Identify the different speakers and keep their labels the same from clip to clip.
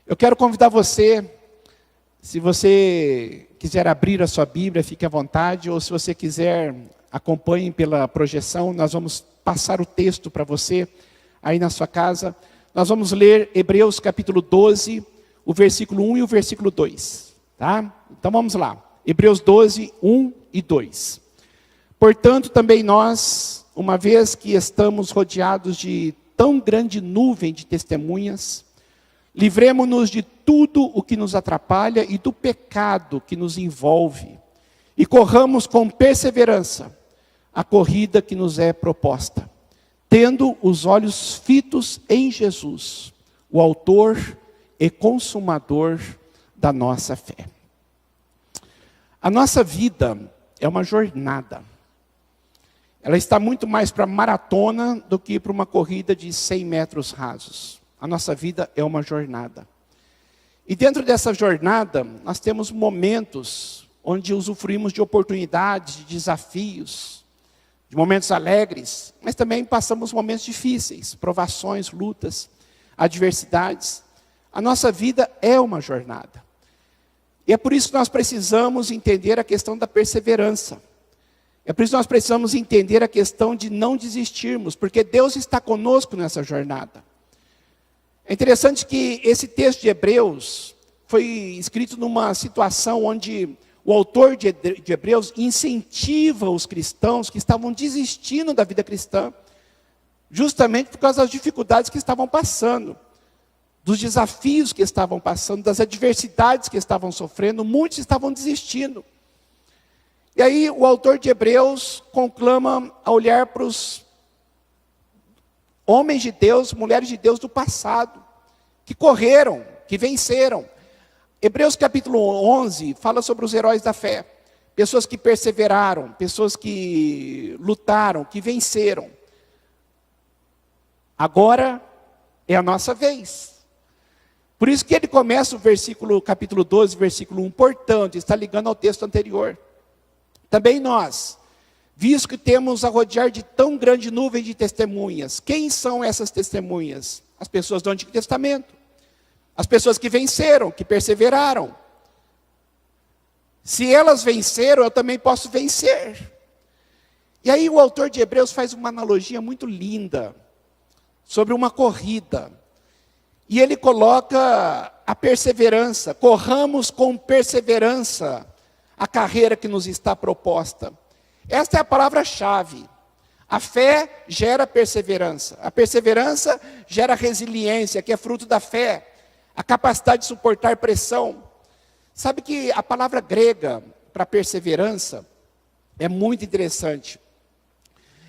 Speaker 1: Eu quero convidar você, se você quiser abrir a sua Bíblia, fique à vontade, ou se você quiser, acompanhe pela projeção, nós vamos passar o texto para você, aí na sua casa. Nós vamos ler Hebreus capítulo 12, o versículo 1 e o versículo 2, tá? Então vamos lá, Hebreus 12, 1 e 2. Portanto, também nós, uma vez que estamos rodeados de tão grande nuvem de testemunhas, livremo-nos de tudo o que nos atrapalha e do pecado que nos envolve, e corramos com perseverança a corrida que nos é proposta, tendo os olhos fitos em Jesus, o autor e consumador da nossa fé. A nossa vida é uma jornada. Ela está muito mais para maratona do que para uma corrida de 100 metros rasos. A nossa vida é uma jornada. E dentro dessa jornada, nós temos momentos onde usufruímos de oportunidades, de desafios, de momentos alegres, mas também passamos momentos difíceis, provações, lutas, adversidades. A nossa vida é uma jornada. E é por isso que nós precisamos entender a questão da perseverança. É por isso que nós precisamos entender a questão de não desistirmos, porque Deus está conosco nessa jornada. É interessante que esse texto de Hebreus foi escrito numa situação onde o autor de Hebreus incentiva os cristãos que estavam desistindo da vida cristã, justamente por causa das dificuldades que estavam passando, dos desafios que estavam passando, das adversidades que estavam sofrendo, muitos estavam desistindo. E aí o autor de Hebreus conclama a olhar para os homens de Deus, mulheres de Deus do passado, que correram, que venceram. Hebreus capítulo 11 fala sobre os heróis da fé, pessoas que perseveraram, pessoas que lutaram, que venceram. Agora é a nossa vez. Por isso que ele começa o capítulo 12, versículo 1, portanto, está ligando ao texto anterior. Também nós, visto que temos a rodear de tão grande nuvem de testemunhas. Quem são essas testemunhas? As pessoas do Antigo Testamento. As pessoas que venceram, que perseveraram. Se elas venceram, eu também posso vencer. E aí o autor de Hebreus faz uma analogia muito linda sobre uma corrida. E ele coloca a perseverança. Corramos com perseverança a carreira que nos está proposta. Esta é a palavra-chave. A fé gera perseverança. A perseverança gera resiliência, que é fruto da fé. A capacidade de suportar pressão. Sabe que a palavra grega para perseverança é muito interessante.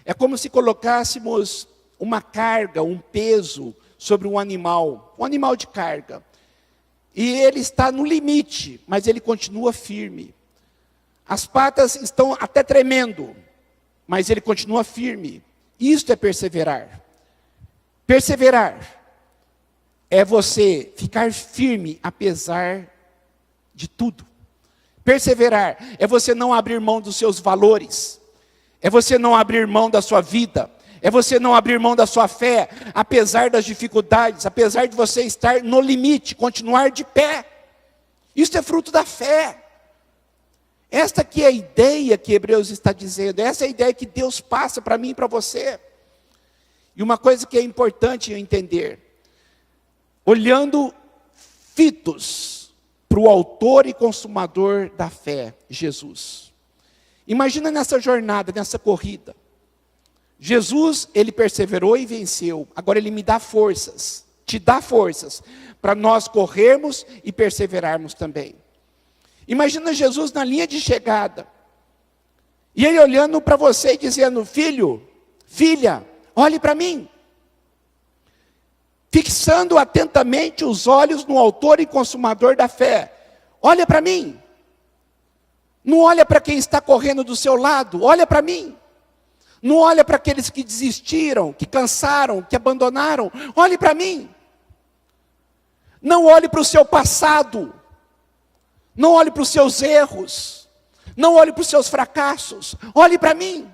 Speaker 1: É como se colocássemos uma carga, um peso sobre um animal de carga. E ele está no limite, mas ele continua firme. As patas estão até tremendo, mas ele continua firme. Isto é perseverar. Perseverar é você ficar firme apesar de tudo. Perseverar é você não abrir mão dos seus valores. É você não abrir mão da sua vida. É você não abrir mão da sua fé, apesar das dificuldades, apesar de você estar no limite, continuar de pé. Isso é fruto da fé. Esta aqui é a ideia que Hebreus está dizendo, essa é a ideia que Deus passa para mim e para você. E uma coisa que é importante entender, olhando fitos para o autor e consumador da fé, Jesus. Imagina nessa jornada, nessa corrida. Jesus, ele perseverou e venceu, agora ele me dá forças, te dá forças, para nós corrermos e perseverarmos também. Imagina Jesus na linha de chegada. E ele olhando para você e dizendo, filho, filha, olhe para mim. Fixando atentamente os olhos no autor e consumador da fé. Olha para mim. Não olha para quem está correndo do seu lado, olha para mim. Não olha para aqueles que desistiram, que cansaram, que abandonaram. Olhe para mim. Não olhe para o seu passado. Não olhe para os seus erros. Não olhe para os seus fracassos. Olhe para mim.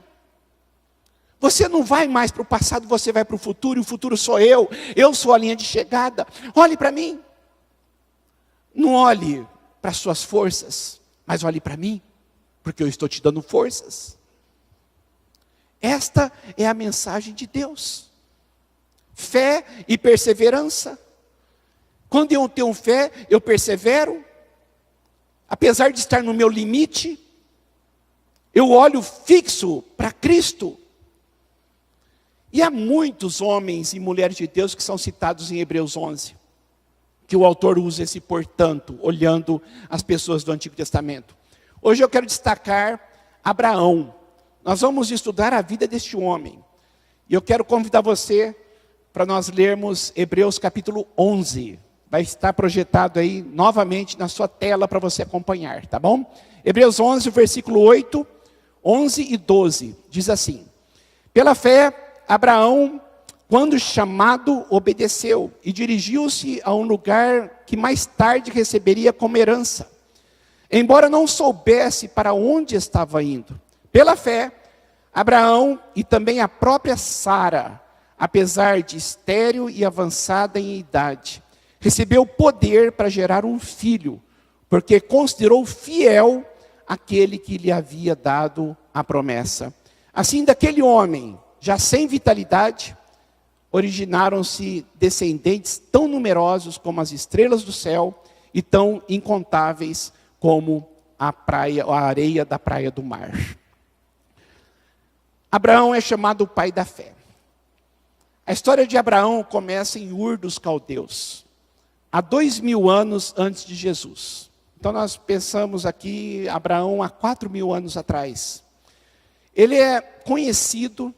Speaker 1: Você não vai mais para o passado, você vai para o futuro. E o futuro sou eu. Eu sou a linha de chegada. Olhe para mim. Não olhe para as suas forças, mas olhe para mim, porque eu estou te dando forças. Esta é a mensagem de Deus. Fé e perseverança. Quando eu tenho fé, eu persevero. Apesar de estar no meu limite, eu olho fixo para Cristo. E há muitos homens e mulheres de Deus que são citados em Hebreus 11. Que o autor usa esse portanto, olhando as pessoas do Antigo Testamento. Hoje eu quero destacar Abraão. Nós vamos estudar a vida deste homem. E eu quero convidar você para nós lermos Hebreus capítulo 11. Vai estar projetado aí novamente na sua tela para você acompanhar, tá bom? Hebreus 11, versículo 8, 11 e 12, diz assim: Pela fé, Abraão, quando chamado, obedeceu e dirigiu-se a um lugar que mais tarde receberia como herança, embora não soubesse para onde estava indo. Pela fé, Abraão e também a própria Sara, apesar de estéril e avançada em idade, recebeu poder para gerar um filho, porque considerou fiel aquele que lhe havia dado a promessa. Assim, daquele homem, já sem vitalidade, originaram-se descendentes tão numerosos como as estrelas do céu e tão incontáveis como a areia da praia do mar. Abraão é chamado o pai da fé. A história de Abraão começa em Ur dos Caldeus, há 2000 anos antes de Jesus. Então nós pensamos aqui Abraão há 4000 anos atrás. Ele é conhecido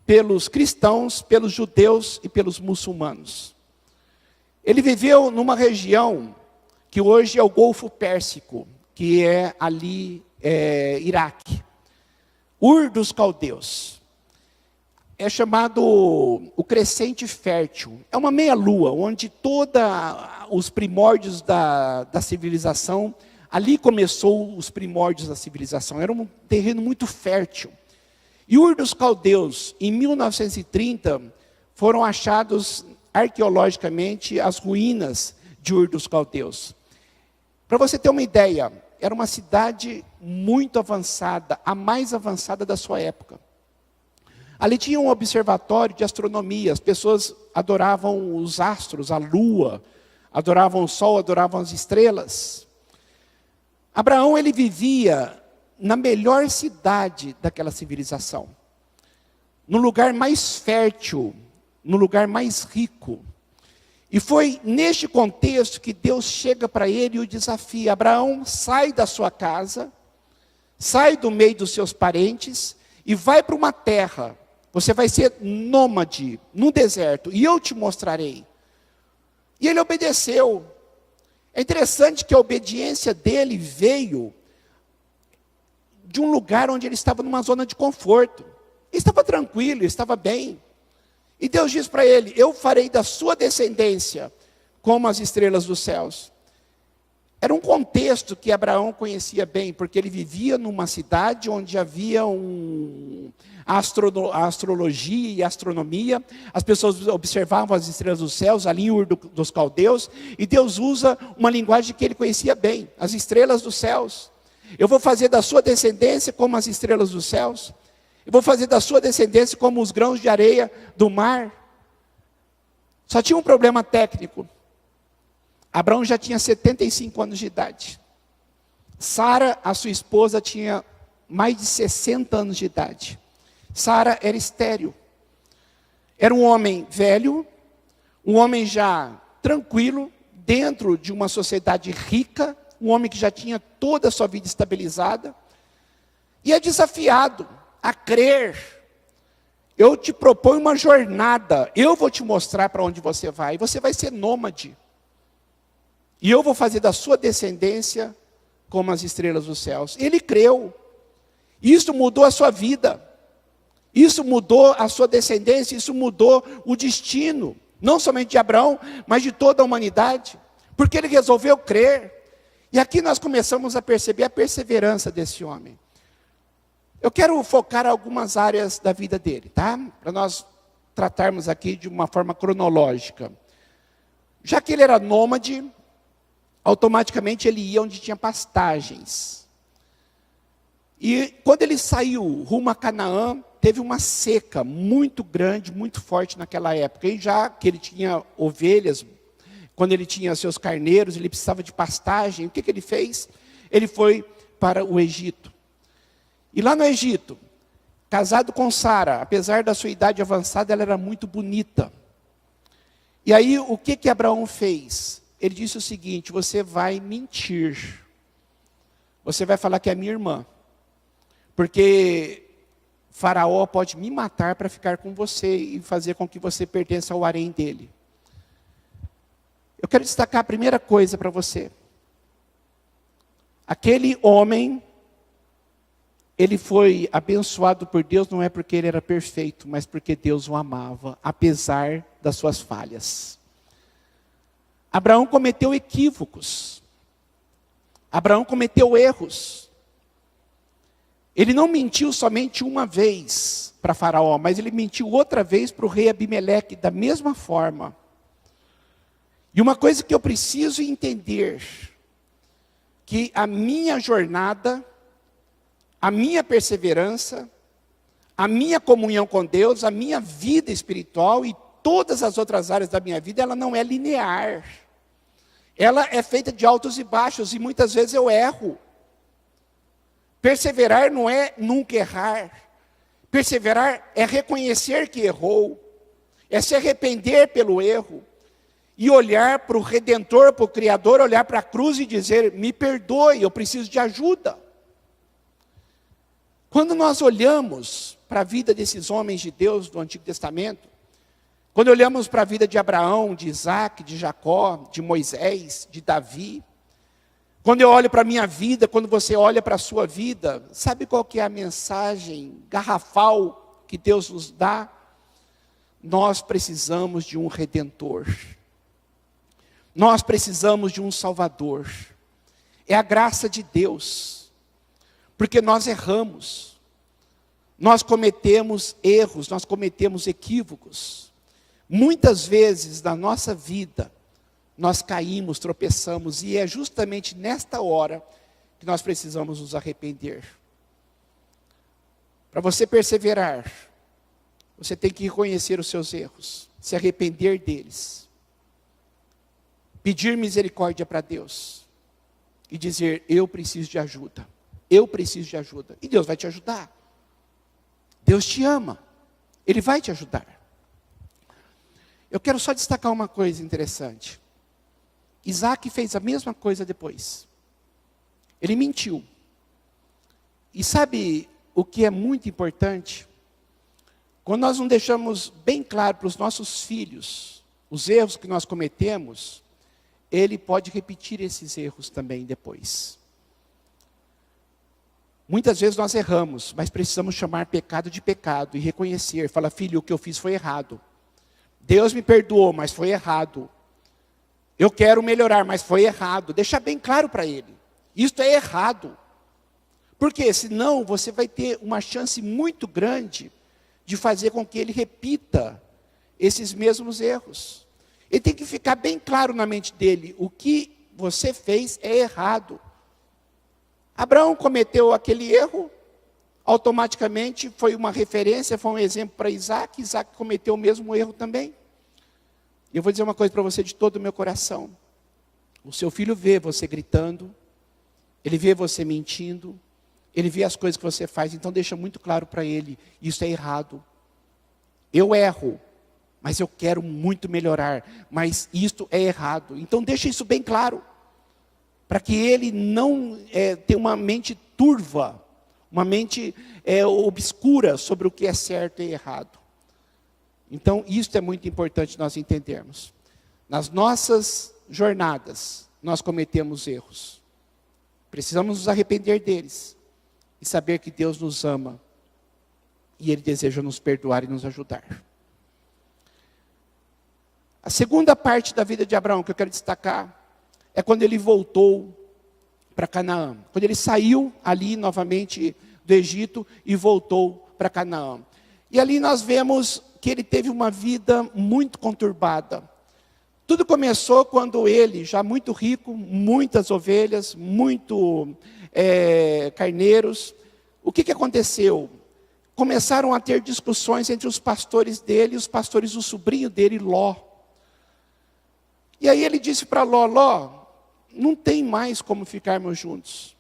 Speaker 1: pelos cristãos, pelos judeus e pelos muçulmanos. Ele viveu numa região que hoje é o Golfo Pérsico, que é ali Iraque. Ur dos Caldeus. É chamado o crescente fértil. É uma meia-lua, onde todos os primórdios da civilização, ali começou os primórdios da civilização. Era um terreno muito fértil. E Ur dos Caldeus, em 1930, foram achados arqueologicamente as ruínas de Ur dos Caldeus. Para você ter uma ideia, era uma cidade muito avançada, a mais avançada da sua época. Ali tinha um observatório de astronomia, as pessoas adoravam os astros, a lua, adoravam o sol, adoravam as estrelas. Abraão, ele vivia na melhor cidade daquela civilização, no lugar mais fértil, no lugar mais rico. E foi neste contexto que Deus chega para ele e o desafia: Abraão, sai da sua casa, sai do meio dos seus parentes e vai para uma terra. Você vai ser nômade no deserto e eu te mostrarei. E ele obedeceu. É interessante que a obediência dele veio de um lugar onde ele estava numa zona de conforto. Ele estava tranquilo, ele estava bem. E Deus diz para ele: eu farei da sua descendência como as estrelas dos céus. Era um contexto que Abraão conhecia bem, porque ele vivia numa cidade onde havia a astrologia e a astronomia. As pessoas observavam as estrelas dos céus, ali em Ur dos Caldeus, e Deus usa uma linguagem que ele conhecia bem: as estrelas dos céus. Eu vou fazer da sua descendência como as estrelas dos céus. Eu vou fazer da sua descendência como os grãos de areia do mar. Só tinha um problema técnico. Abraão já tinha 75 anos de idade. Sara, a sua esposa, tinha mais de 60 anos de idade. Sara era estéril. Era um homem velho, um homem já tranquilo, dentro de uma sociedade rica, um homem que já tinha toda a sua vida estabilizada, e é desafiado a crer. Eu te proponho uma jornada, eu vou te mostrar para onde você vai ser nômade. E eu vou fazer da sua descendência como as estrelas dos céus. Ele creu. Isso mudou a sua vida. Isso mudou a sua descendência. Isso mudou o destino. Não somente de Abraão, mas de toda a humanidade. Porque ele resolveu crer. E aqui nós começamos a perceber a perseverança desse homem. Eu quero focar algumas áreas da vida dele, tá? Para nós tratarmos aqui de uma forma cronológica. Já que ele era nômade, automaticamente ele ia onde tinha pastagens. E quando ele saiu rumo a Canaã, teve uma seca muito grande, muito forte naquela época. E já que ele tinha ovelhas, quando ele tinha seus carneiros, ele precisava de pastagem. O que ele fez? Ele foi para o Egito. E lá no Egito, casado com Sara, apesar da sua idade avançada, ela era muito bonita. E aí, o que Abraão fez? Ele disse o seguinte: você vai mentir. Você vai falar que é minha irmã. Porque Faraó pode me matar para ficar com você e fazer com que você pertença ao harém dele. Eu quero destacar a primeira coisa para você. Aquele homem, ele foi abençoado por Deus, não é porque ele era perfeito, mas porque Deus o amava, apesar das suas falhas. Abraão cometeu equívocos. Abraão cometeu erros. Ele não mentiu somente uma vez para Faraó, mas ele mentiu outra vez para o rei Abimeleque, da mesma forma. E uma coisa que eu preciso entender, que a minha jornada, a minha perseverança, a minha comunhão com Deus, a minha vida espiritual e todas as outras áreas da minha vida, ela não é linear. Ela é feita de altos e baixos e muitas vezes eu erro. Perseverar não é nunca errar. Perseverar é reconhecer que errou. É se arrepender pelo erro. E olhar para o Redentor, para o Criador, olhar para a cruz e dizer: me perdoe, eu preciso de ajuda. Quando nós olhamos para a vida desses homens de Deus do Antigo Testamento, quando olhamos para a vida de Abraão, de Isaac, de Jacó, de Moisés, de Davi, quando eu olho para a minha vida, quando você olha para a sua vida, sabe qual que é a mensagem garrafal que Deus nos dá? Nós precisamos de um Redentor. Nós precisamos de um Salvador. É a graça de Deus. Porque nós erramos. Nós cometemos erros, nós cometemos equívocos. Muitas vezes na nossa vida, nós caímos, tropeçamos, e é justamente nesta hora que nós precisamos nos arrepender. Para você perseverar, você tem que reconhecer os seus erros, se arrepender deles, pedir misericórdia para Deus, e dizer: eu preciso de ajuda, eu preciso de ajuda, e Deus vai te ajudar. Deus te ama, Ele vai te ajudar. Eu quero só destacar uma coisa interessante. Isaac fez a mesma coisa depois. Ele mentiu. E sabe o que é muito importante? Quando nós não deixamos bem claro para os nossos filhos os erros que nós cometemos, ele pode repetir esses erros também depois. Muitas vezes nós erramos, mas precisamos chamar pecado de pecado e reconhecer. Fala: filho, o que eu fiz foi errado. Deus me perdoou, mas foi errado. Eu quero melhorar, mas foi errado. Deixar bem claro para ele. Isto é errado. Porque senão você vai ter uma chance muito grande de fazer com que ele repita esses mesmos erros. Ele tem que ficar bem claro na mente dele: o que você fez é errado. Abraão cometeu aquele erro, automaticamente foi uma referência, foi um exemplo para Isaac. Isaac cometeu o mesmo erro também. Eu vou dizer uma coisa para você de todo o meu coração. O seu filho vê você gritando, ele vê você mentindo, ele vê as coisas que você faz, então deixa muito claro para ele: isso é errado. Eu erro, mas eu quero muito melhorar, mas isto é errado. Então deixa isso bem claro, para que ele não tenha uma mente turva, uma mente obscura sobre o que é certo e errado. Então, isso é muito importante nós entendermos. Nas nossas jornadas, nós cometemos erros. Precisamos nos arrepender deles. E saber que Deus nos ama. E Ele deseja nos perdoar e nos ajudar. A segunda parte da vida de Abraão que eu quero destacar é quando ele voltou para Canaã. Quando ele saiu ali novamente do Egito e voltou para Canaã. E ali nós vemos que ele teve uma vida muito conturbada. Tudo começou quando ele, já muito rico, muitas ovelhas, muito carneiros. O que aconteceu? Começaram a ter discussões entre os pastores dele e os pastores do sobrinho dele, Ló. E aí ele disse para Ló: Ló, não tem mais como ficarmos juntos.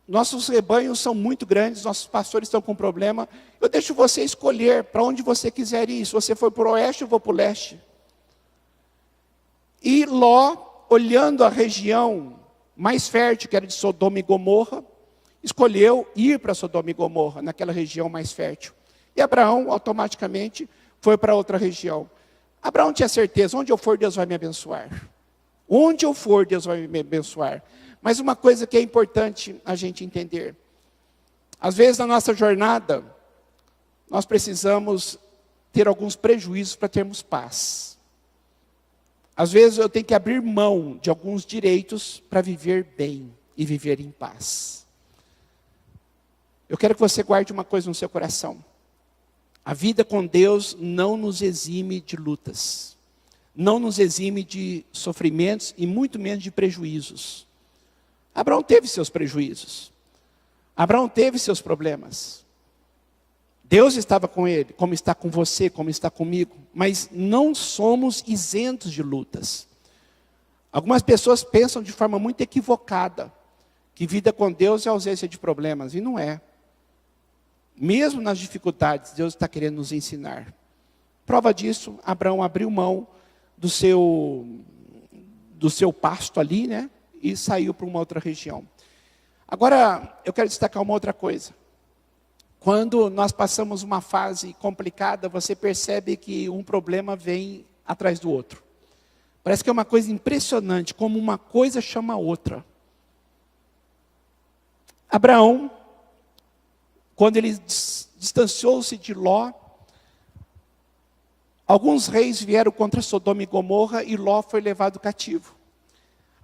Speaker 1: Nossos rebanhos são muito grandes, nossos pastores estão com problema. Eu deixo você escolher para onde você quiser ir. Se você for para o oeste, eu vou para o leste. E Ló, olhando a região mais fértil, que era de Sodoma e Gomorra, escolheu ir para Sodoma e Gomorra, naquela região mais fértil. E Abraão, automaticamente, foi para outra região. Abraão tinha certeza: onde eu for, Deus vai me abençoar. Onde eu for, Deus vai me abençoar. Mas uma coisa que é importante a gente entender: às vezes na nossa jornada, nós precisamos ter alguns prejuízos para termos paz. Às vezes eu tenho que abrir mão de alguns direitos para viver bem e viver em paz. Eu quero que você guarde uma coisa no seu coração: a vida com Deus não nos exime de lutas, não nos exime de sofrimentos e muito menos de prejuízos. Abraão teve seus prejuízos, Abraão teve seus problemas. Deus estava com ele, como está com você, como está comigo, mas não somos isentos de lutas. Algumas pessoas pensam de forma muito equivocada que vida com Deus é ausência de problemas, e não é. Mesmo nas dificuldades, Deus está querendo nos ensinar. Prova disso: Abraão abriu mão do seu pasto ali, né? E saiu para uma outra região. Agora, eu quero destacar uma outra coisa. Quando nós passamos uma fase complicada, você percebe que um problema vem atrás do outro. Parece que é uma coisa impressionante, como uma coisa chama a outra. Abraão, quando ele distanciou-se de Ló, alguns reis vieram contra Sodoma e Gomorra e Ló foi levado cativo.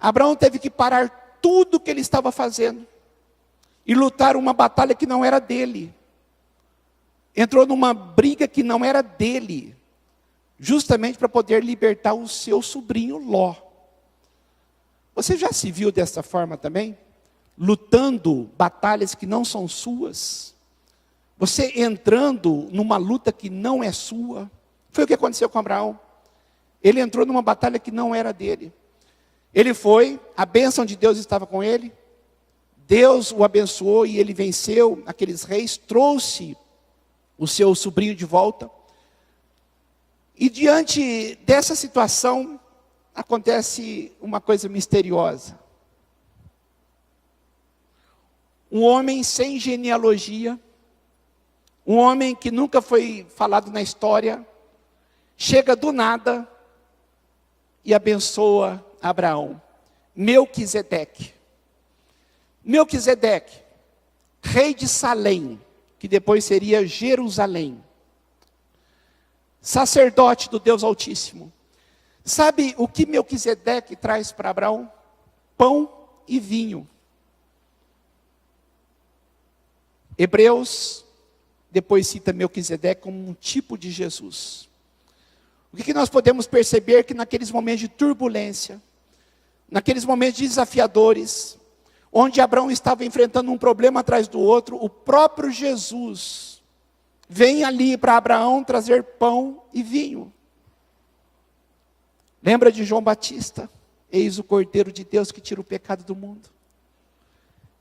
Speaker 1: Abraão teve que parar tudo o que ele estava fazendo e lutar uma batalha que não era dele. Entrou numa briga que não era dele, justamente para poder libertar o seu sobrinho Ló. Você já se viu dessa forma também? Lutando batalhas que não são suas? Você entrando numa luta que não é sua? Foi o que aconteceu com Abraão. Ele entrou numa batalha que não era dele. Ele foi, a bênção de Deus estava com ele, Deus o abençoou e ele venceu aqueles reis, trouxe o seu sobrinho de volta. E diante dessa situação, acontece uma coisa misteriosa. Um homem sem genealogia, um homem que nunca foi falado na história, chega do nada e abençoa Abraão. Melquisedeque. Melquisedeque, rei de Salém, que depois seria Jerusalém. Sacerdote do Deus Altíssimo. Sabe o que Melquisedeque traz para Abraão? Pão e vinho. Hebreus depois cita Melquisedeque como um tipo de Jesus. O que nós podemos perceber? Que naqueles momentos de turbulência, naqueles momentos desafiadores, onde Abraão estava enfrentando um problema atrás do outro, o próprio Jesus vem ali para Abraão trazer pão e vinho. Lembra de João Batista? Eis o Cordeiro de Deus que tira o pecado do mundo.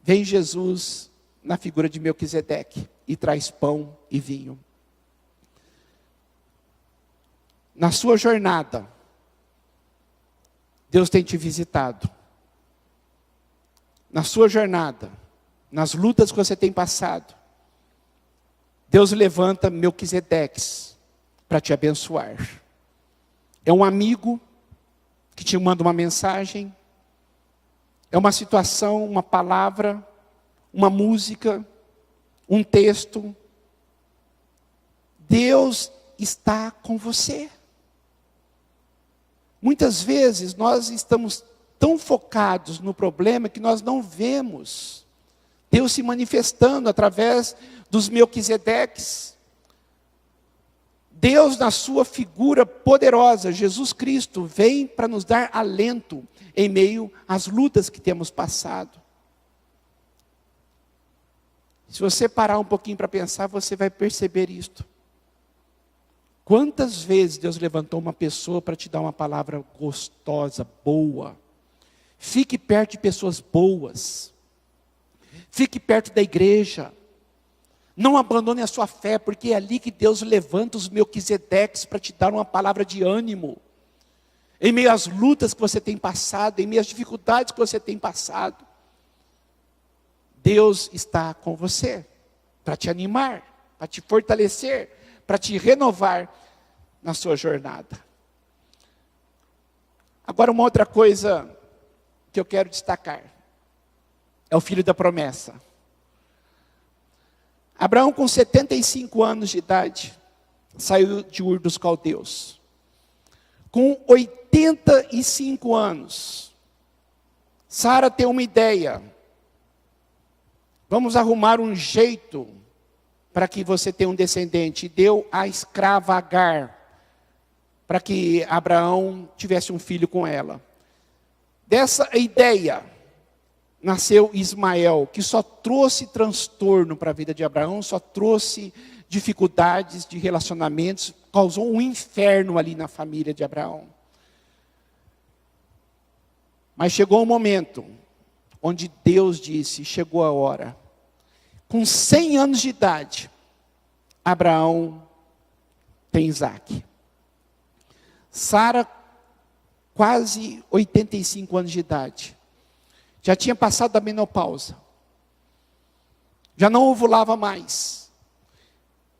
Speaker 1: Vem Jesus na figura de Melquisedeque e traz pão e vinho. Na sua jornada, Deus tem te visitado. Na sua jornada, nas lutas que você tem passado, Deus levanta Melquisedeques para te abençoar. É um amigo que te manda uma mensagem, é uma situação, uma palavra, uma música, um texto. Deus está com você. Muitas vezes nós estamos tão focados no problema que nós não vemos Deus se manifestando através dos Melquisedeques. Deus, na sua figura poderosa, Jesus Cristo, vem para nos dar alento em meio às lutas que temos passado. Se você parar um pouquinho para pensar, você vai perceber isto. Quantas vezes Deus levantou uma pessoa para te dar uma palavra gostosa, boa? Fique perto de pessoas boas. Fique perto da igreja. Não abandone a sua fé, porque é ali que Deus levanta os Melquisedeques para te dar uma palavra de ânimo. Em meio às lutas que você tem passado, em meio às dificuldades que você tem passado. Deus está com você, para te animar, para te fortalecer, para te renovar na sua jornada. Agora, uma outra coisa que eu quero destacar, é o filho da promessa. Abraão, com 75 anos de idade, saiu de Ur dos Caldeus. Com 85 anos, Sara tem uma ideia. Vamos arrumar um jeito para que você tenha um descendente. E deu a escrava Agar, para que Abraão tivesse um filho com ela. Dessa ideia nasceu Ismael, que só trouxe transtorno para a vida de Abraão, só trouxe dificuldades de relacionamentos, causou um inferno ali na família de Abraão. Mas chegou um momento onde Deus disse, chegou a hora. Com 100 anos de idade, Abraão tem Isaque. Sara, quase 85 anos de idade, já tinha passado da menopausa, já não ovulava mais.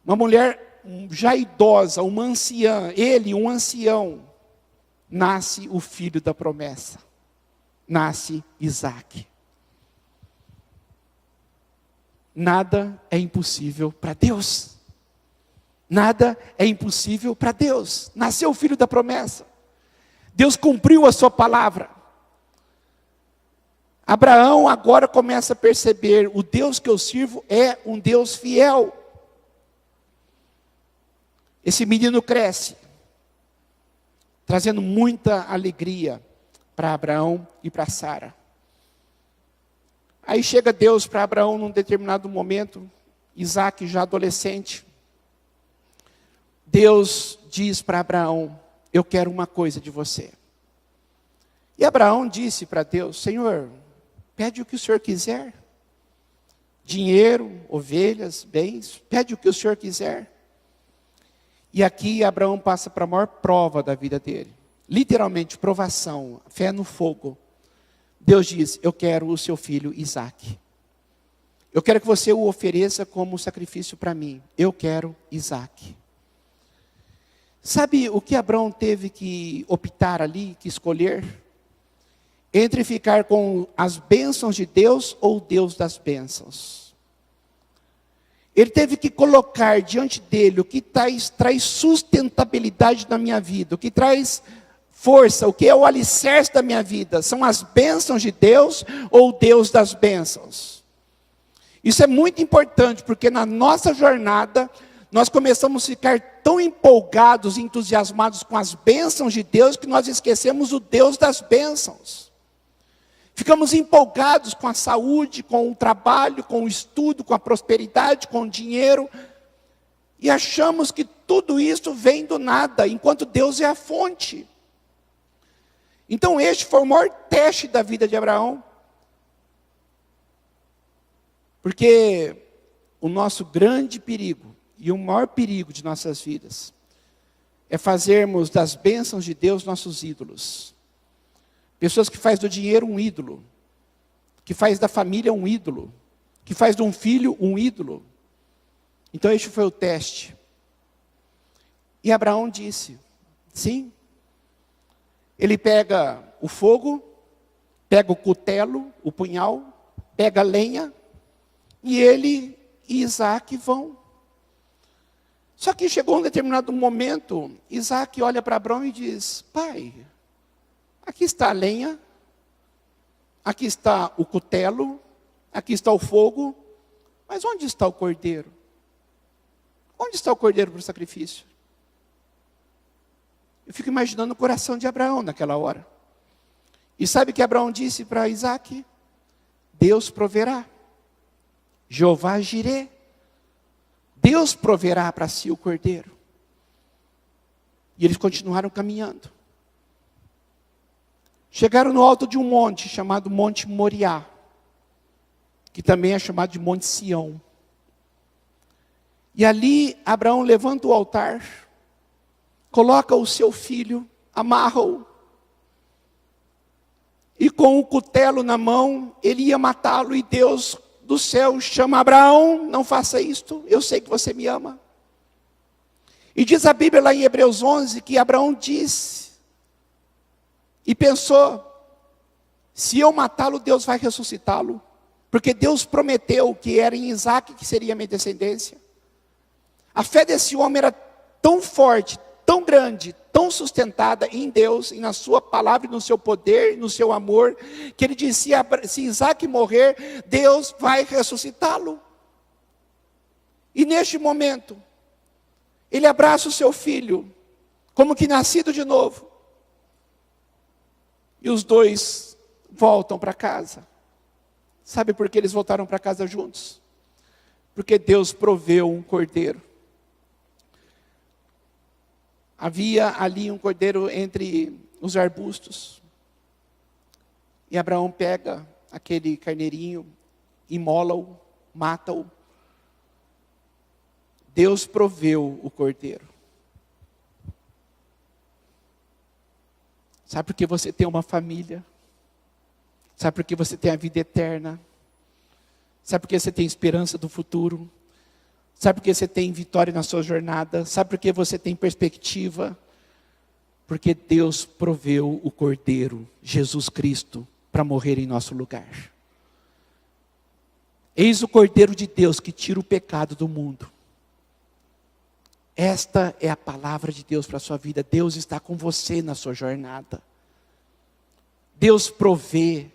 Speaker 1: Uma mulher já idosa, uma anciã, um ancião, nasce o filho da promessa, nasce Isaque. Nada é impossível para Deus. Nada é impossível para Deus. Nasceu o filho da promessa. Deus cumpriu a sua palavra. Abraão agora começa a perceber, o Deus que eu sirvo é um Deus fiel. Esse menino cresce, trazendo muita alegria para Abraão e para Sara. Aí chega Deus para Abraão num determinado momento, Isaque já adolescente. Deus diz para Abraão, eu quero uma coisa de você. E Abraão disse para Deus, Senhor, pede o que o Senhor quiser. Dinheiro, ovelhas, bens, pede o que o Senhor quiser. E aqui Abraão passa para a maior prova da vida dele. Literalmente, provação, fé no fogo. Deus diz, eu quero o seu filho Isaque. Eu quero que você o ofereça como sacrifício para mim. Eu quero Isaque. Sabe o que Abraão teve que optar ali, que escolher? Entre ficar com as bênçãos de Deus ou o Deus das bênçãos. Ele teve que colocar diante dele o que traz sustentabilidade na minha vida, o que traz força, o que é o alicerce da minha vida. São as bênçãos de Deus ou o Deus das bênçãos. Isso é muito importante, porque na nossa jornada, nós começamos a ficar tão empolgados, entusiasmados com as bênçãos de Deus, que nós esquecemos o Deus das bênçãos. Ficamos empolgados com a saúde, com o trabalho, com o estudo, com a prosperidade, com o dinheiro. E achamos que tudo isso vem do nada, enquanto Deus é a fonte. Então este foi o maior teste da vida de Abraão. Porque o nosso grande perigo, e o maior perigo de nossas vidas, é fazermos das bênçãos de Deus nossos ídolos. Pessoas que fazem do dinheiro um ídolo, que faz da família um ídolo, que faz de um filho um ídolo. Então este foi o teste. E Abraão disse, sim. Ele pega o fogo, pega o cutelo, o punhal, pega a lenha, e ele e Isaque vão. Só que chegou um determinado momento, Isaque olha para Abraão e diz, pai, aqui está a lenha, aqui está o cutelo, aqui está o fogo, mas onde está o cordeiro? Onde está o cordeiro para o sacrifício? Eu fico imaginando o coração de Abraão naquela hora. E sabe o que Abraão disse para Isaac? Deus proverá. Jeová Jirê. Deus proverá para si o cordeiro. E eles continuaram caminhando. Chegaram no alto de um monte chamado Monte Moriá, que também é chamado de Monte Sião. E ali Abraão levanta o altar, coloca o seu filho, amarra-o, e com o cutelo na mão, ele ia matá-lo, e Deus do céu chama Abraão: não faça isto, eu sei que você me ama. E diz a Bíblia lá em Hebreus 11, que Abraão disse, e pensou: se eu matá-lo, Deus vai ressuscitá-lo, porque Deus prometeu que era em Isaac que seria a minha descendência. A fé desse homem era tão forte, tão grande, tão sustentada em Deus, e na sua palavra, e no seu poder, no seu amor, que ele disse: se Isaac morrer, Deus vai ressuscitá-lo. E neste momento, ele abraça o seu filho, como que nascido de novo. E os dois voltam para casa. Sabe por que eles voltaram para casa juntos? Porque Deus proveu um cordeiro. Havia ali um cordeiro entre os arbustos. E Abraão pega aquele carneirinho, imola-o, mata-o. Deus proveu o cordeiro. Sabe por que você tem uma família? Sabe por que você tem a vida eterna? Sabe por que você tem esperança do futuro? Sabe por que você tem vitória na sua jornada? Sabe por que você tem perspectiva? Porque Deus proveu o Cordeiro, Jesus Cristo, para morrer em nosso lugar. Eis o Cordeiro de Deus que tira o pecado do mundo. Esta é a palavra de Deus para a sua vida. Deus está com você na sua jornada. Deus provê.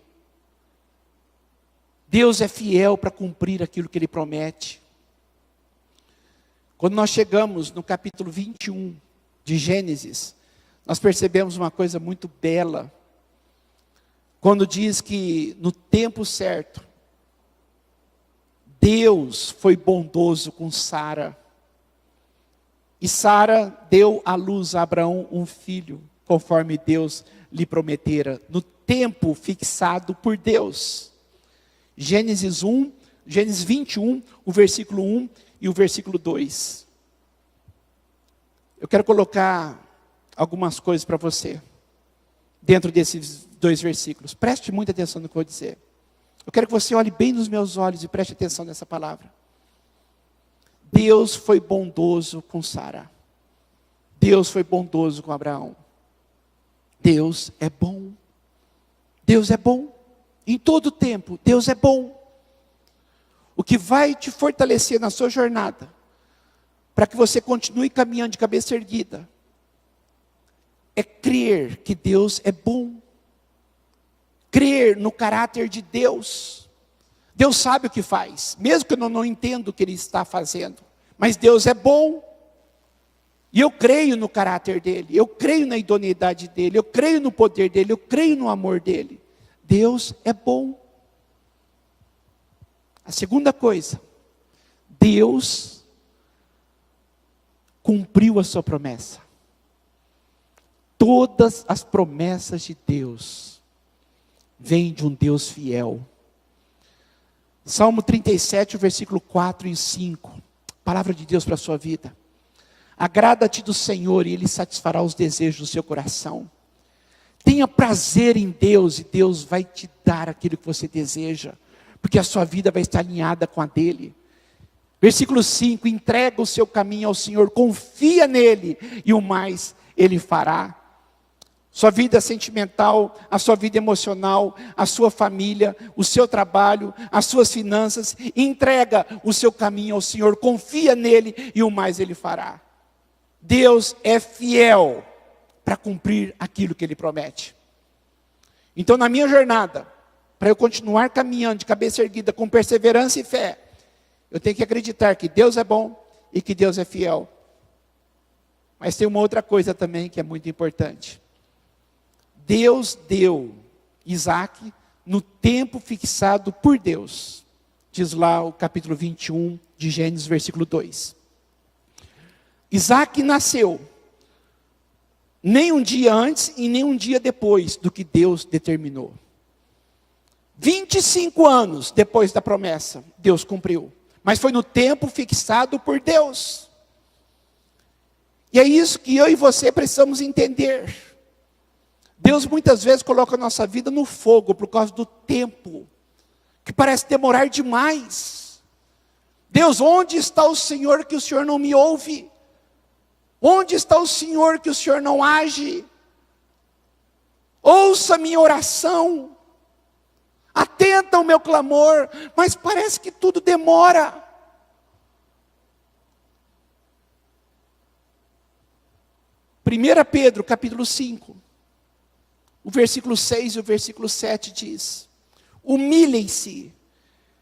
Speaker 1: Deus é fiel para cumprir aquilo que Ele promete. Quando nós chegamos no capítulo 21 de Gênesis, nós percebemos uma coisa muito bela. Quando diz que no tempo certo, Deus foi bondoso com Sara. E Sara deu à luz a Abraão um filho, conforme Deus lhe prometera, no tempo fixado por Deus. Gênesis 21, o versículo 1 e o versículo 2. Eu quero colocar algumas coisas para você, dentro desses dois versículos. Preste muita atenção no que eu vou dizer. Eu quero que você olhe bem nos meus olhos e preste atenção nessa palavra. Deus foi bondoso com Sara. Deus foi bondoso com Abraão. Deus é bom. Deus é bom. Em todo tempo, Deus é bom. O que vai te fortalecer na sua jornada, para que você continue caminhando de cabeça erguida, é crer que Deus é bom. Crer no caráter de Deus. Deus sabe o que faz, mesmo que eu não entenda o que Ele está fazendo. Mas Deus é bom. E eu creio no caráter dEle. Eu creio na idoneidade dEle. Eu creio no poder dEle. Eu creio no amor dEle. Deus é bom. A segunda coisa, Deus cumpriu a sua promessa. Todas as promessas de Deus vêm de um Deus fiel. Salmo 37, versículo 4 e 5. Palavra de Deus para a sua vida. Agrada-te do Senhor e Ele satisfará os desejos do seu coração. Tenha prazer em Deus e Deus vai te dar aquilo que você deseja. Porque a sua vida vai estar alinhada com a dEle. Versículo 5. Entrega o seu caminho ao Senhor, confia nele e o mais Ele fará. Sua vida sentimental, a sua vida emocional, a sua família, o seu trabalho, as suas finanças, entrega o seu caminho ao Senhor, confia nele e o mais Ele fará. Deus é fiel para cumprir aquilo que Ele promete. Então, na minha jornada, para eu continuar caminhando de cabeça erguida com perseverança e fé, eu tenho que acreditar que Deus é bom e que Deus é fiel. Mas tem uma outra coisa também que é muito importante. Deus deu Isaac no tempo fixado por Deus. Diz lá o capítulo 21 de Gênesis, versículo 2. Isaac nasceu nem um dia antes e nem um dia depois do que Deus determinou. 25 anos depois da promessa, Deus cumpriu. Mas foi no tempo fixado por Deus. E é isso que eu e você precisamos entender. Deus muitas vezes coloca a nossa vida no fogo por causa do tempo, que parece demorar demais. Deus, onde está o Senhor que o Senhor não me ouve? Onde está o Senhor que o Senhor não age? Ouça minha oração, atenta ao meu clamor, mas parece que tudo demora. 1 Pedro, capítulo 5, o versículo 6 e o versículo 7 diz: humilhem-se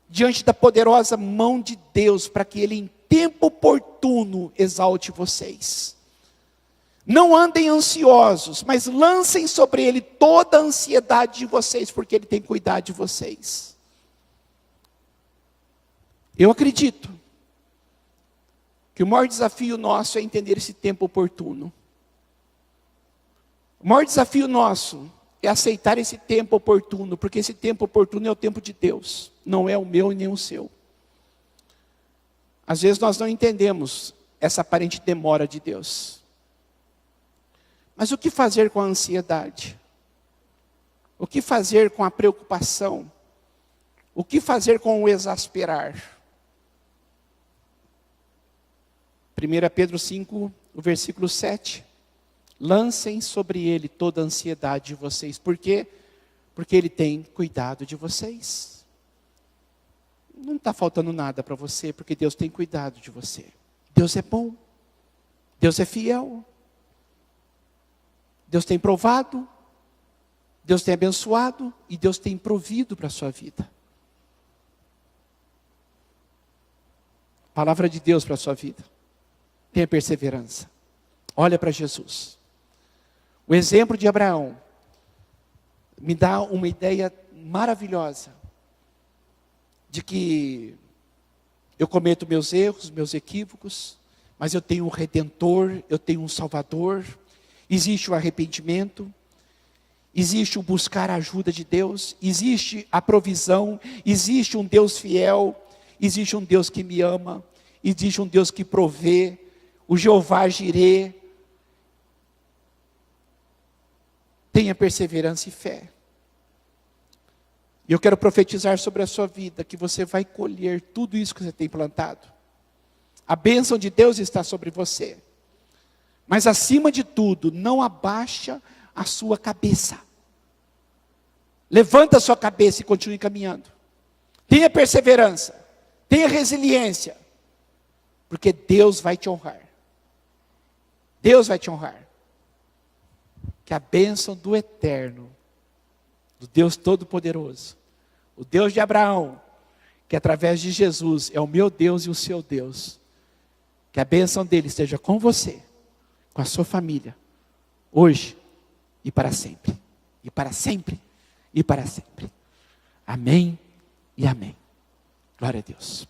Speaker 1: diante da poderosa mão de Deus, para que Ele em tempo oportuno exalte vocês. Não andem ansiosos, mas lancem sobre Ele toda a ansiedade de vocês, porque Ele tem cuidado de vocês. Eu acredito que o maior desafio nosso é entender esse tempo oportuno. O maior desafio nosso é aceitar esse tempo oportuno, porque esse tempo oportuno é o tempo de Deus, não é o meu e nem o seu. Às vezes nós não entendemos essa aparente demora de Deus. Mas o que fazer com a ansiedade? O que fazer com a preocupação? O que fazer com o exasperar? 1 Pedro 5, o versículo 7. Lancem sobre Ele toda a ansiedade de vocês. Por quê? Porque Ele tem cuidado de vocês. Não está faltando nada para você, porque Deus tem cuidado de você. Deus é bom. Deus é fiel. Deus tem provado. Deus tem abençoado. E Deus tem provido para a sua vida. Palavra de Deus para a sua vida. Tenha perseverança. Olha para Jesus. O exemplo de Abraão me dá uma ideia maravilhosa de que eu cometo meus erros, meus equívocos, mas eu tenho um Redentor, eu tenho um Salvador. Existe o arrependimento, existe o buscar a ajuda de Deus, existe a provisão, existe um Deus fiel, existe um Deus que me ama, existe um Deus que provê, o Jeová Jirê. Tenha perseverança e fé. E eu quero profetizar sobre a sua vida, que você vai colher tudo isso que você tem plantado. A bênção de Deus está sobre você. Mas acima de tudo, não abaixa a sua cabeça. Levanta a sua cabeça e continue caminhando. Tenha perseverança. Tenha resiliência. Porque Deus vai te honrar. Deus vai te honrar. Que a bênção do Eterno, do Deus Todo-Poderoso, o Deus de Abraão, que através de Jesus é o meu Deus e o seu Deus, que a bênção dele esteja com você, com a sua família, hoje e para sempre, e para sempre, e para sempre. Amém e amém. Glória a Deus.